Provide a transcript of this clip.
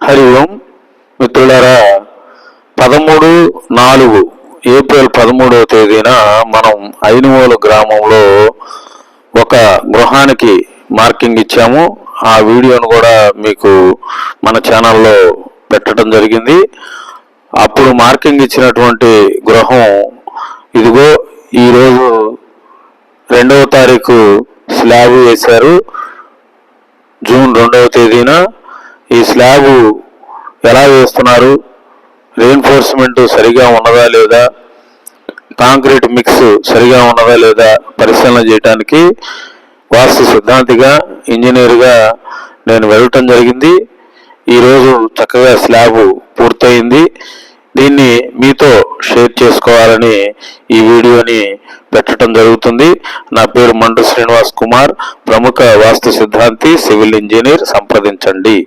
హరి ఓం మిత్రులారా, 13/4 ఏప్రిల్ 13వ తేదీన మనం ఐనుమూల గ్రామంలో ఒక గృహానికి మార్కింగ్ ఇచ్చాము. ఆ వీడియోను కూడా మీకు మన ఛానల్లో పెట్టడం జరిగింది. అప్పుడు మార్కింగ్ ఇచ్చినటువంటి గృహం ఇదిగో ఈరోజు 2వ తారీఖు స్లాబ్ వేశారు. జూన్ 2వ తేదీన ఈ స్లాబ్ ఎలా వేస్తున్నారు, రీఎన్ఫోర్స్మెంట్ సరిగా ఉన్నదా లేదా, కాంక్రీట్ మిక్స్ సరిగా ఉన్నదా లేదా పరిశీలన చేయడానికి వాస్తు సిద్ధాంతిగా, ఇంజనీర్గా నేను వెళ్ళటం జరిగింది. ఈరోజు చక్కగా స్లాబ్ పూర్తయింది. దీన్ని మీతో షేర్ చేసుకోవాలని ఈ వీడియోని పెట్టడం జరుగుతుంది. నా పేరు మండు శ్రీనివాస్ కుమార్, ప్రముఖ వాస్తు సిద్ధాంతి, సివిల్ ఇంజనీర్. సంప్రదించండి.